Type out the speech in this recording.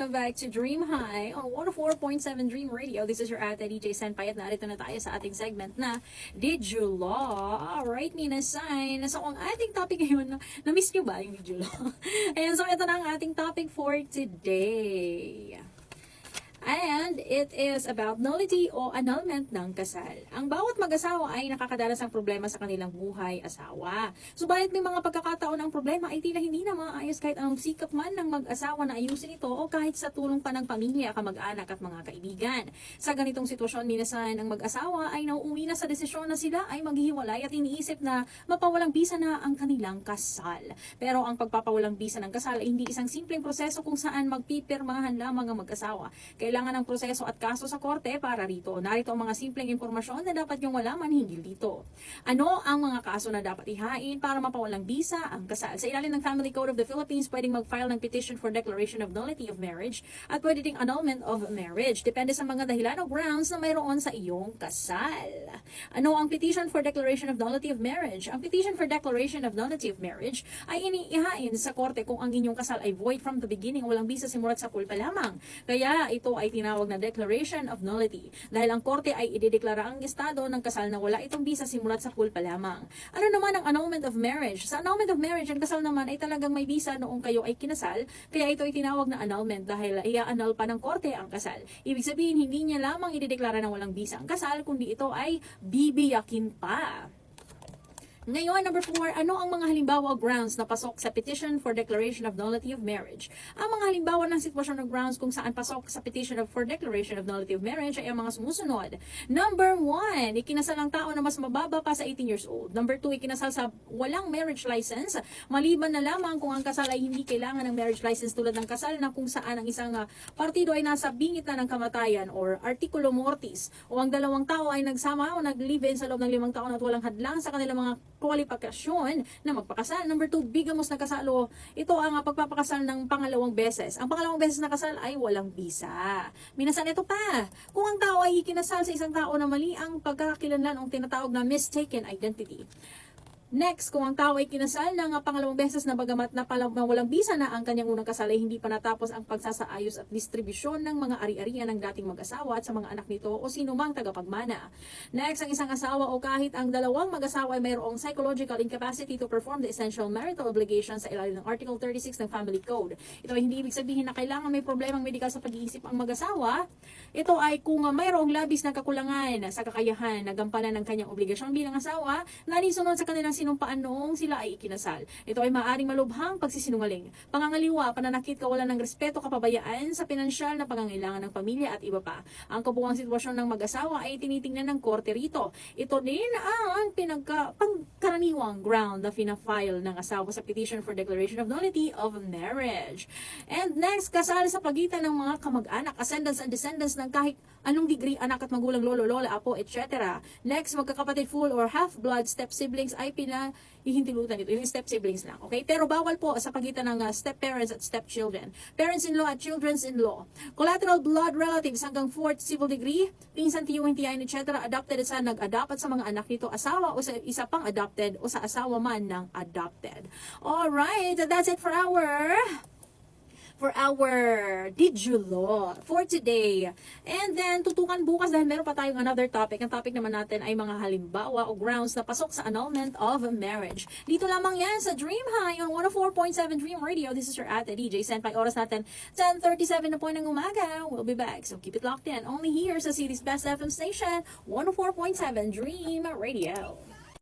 welcome back to Dream High on 104.7 Dream Radio. This is your ate DJ Senpai at narito na tayo sa ating segment na Did You Law? Alright, Minasan. So, ang ating topic ngayon, na-miss nyo ba yung Did You Law? Ayan, so ito na ang ating topic for today. And it is about nullity o annulment ng kasal. Ang bawat mag-asawa ay nakakadanas ng problema sa kanilang buhay-asawa. Subalit may mga pagkakataon ang problema ay tila hindi na maayos kahit anong sikap man ng mag-asawa na ayusin ito o kahit sa tulong pa ng pamilya, kamag-anak at mga kaibigan. Sa ganitong sitwasyon, minasan ang mag-asawa ay nauuwi na sa desisyon na sila ay maghihiwalay at iniisip na mapawalang bisa na ang kanilang kasal. Pero ang pagpapawalang bisa ng kasal ay hindi isang simpleng proseso kung saan magpipirmahan lamang ang mag-asawa. Kailangan ng proseso at kaso sa korte para rito. Narito ang mga simpleng impormasyon na dapat niyong malaman hinggil dito. Ano ang mga kaso na dapat ihain para mapawalang bisa ang kasal? Sa ilalim ng Family Code of the Philippines, pwedeng mag-file ng petition for declaration of nullity of marriage at pwede ding annulment of marriage. Depende sa mga dahilan o grounds na mayroon sa iyong kasal. Ano ang petition for declaration of nullity of marriage? Ang petition for declaration of nullity of marriage ay iniihain sa korte kung ang inyong kasal ay void from the beginning, walang bisa simulat sa kulpa lamang. Kaya ito ay tinawag na declaration of nullity dahil ang korte ay idedeklara ang estado ng kasal na wala itong bisa simulat sa kulpa lamang. Ano naman ang annulment of marriage? Sa annulment of marriage, ang kasal naman ay talagang may bisa noong kayo ay kinasal, kaya ito ay tinawag na annulment dahil i-annul pa ng korte ang kasal. Ibig sabihin, hindi niya lamang idedeklara na walang bisa ang kasal, kundi ito ay bibiyakin pa. Ngayon, number 4, ano ang mga halimbawa grounds na pasok sa petition for declaration of nullity of marriage? Ang mga halimbawa ng sitwasyon ng grounds kung saan pasok sa petition for declaration of nullity of marriage ay ang mga sumusunod. Number 1, ikinasal ang tao na mas mababa pa sa 18 years old. Number 2, ikinasal sa walang marriage license, maliban na lamang kung ang kasal ay hindi kailangan ng marriage license tulad ng kasal na kung saan ang isang partido ay nasa bingit na ng kamatayan or artikulo mortis o ang dalawang tao ay nagsama o nag-live-in sa loob ng 5 taon at walang hadlang sa kanilang mga kwalifikasyon na magpakasal. Number 2, bigamos na kasalo. Ito ang pagpapakasal ng pangalawang beses. Ang pangalawang beses na kasal ay walang bisa. Minasan ito pa. Kung ang tao ay ikinasal sa isang tao na mali ang pagkakakilanlan o tinatawag na mistaken identity. Next, kung ang tao ay kinasal ng pangalawang beses na bagamat na walang bisa na ang kanyang unang kasal ay hindi pa natapos ang pagsasaayos at distribusyon ng mga ari-arian ng dating mag-asawa at sa mga anak nito o sino mang tagapagmana. Next, ang isang asawa o kahit ang dalawang mag-asawa ay mayroong psychological incapacity to perform the essential marital obligations sa ilalim ng Article 36 ng Family Code. Ito ay hindi ibig sabihin na kailangan may problemang medikal sa pag-iisip ang mag-asawa. Ito ay kung mayroong labis na kakulangan sa kakayahan na gampanan ng kanyang obligasyon bilang asawa na alinsunod sa kanilang sinumpaan noong sila ay ikinasal. Ito ay maaaring malubhang pagsisinungaling, pangangaliwa, pananakit, kawalan ng respeto, kapabayaan sa pinansyal na pangangailangan ng pamilya at iba pa. Ang kabuuang sitwasyon ng mag-asawa ay tinitingnan ng korte rito. Ito din ang pangkaraniwang ground na fina-file ng asawa sa petition for declaration of nullity of marriage. And next, kasal sa pagitan ng mga kamag-anak, ascendants and descendants ng kahit anong degree, anak at magulang, lolo, lola, apo, etc. Next, magkakapatid, full or half-blood step-siblings ay hihintilutan ito, yung step-siblings lang, okay? Pero bawal po sa pagitan ng step-parents at step-children, parents-in-law at children-in-law, collateral blood relatives hanggang 4th civil degree, pinsan, tiyuhin, tiyahin, etc. Adopted at sa nag-adopt at sa mga anak nito, asawa o sa isa pang adopted o sa asawa man ng adopted. Alright, that's it for our Did You Law for today. And then, tutukan bukas dahil meron pa tayong another topic. Ang topic naman natin ay mga halimbawa o grounds na pasok sa annulment of marriage. Dito lamang yan sa Dream High on 104.7 Dream Radio. This is your ate DJ Senpai. Oras natin 10:37 na po ng umaga. We'll be back. So keep it locked in. Only here sa City's Best FM station, 104.7 Dream Radio.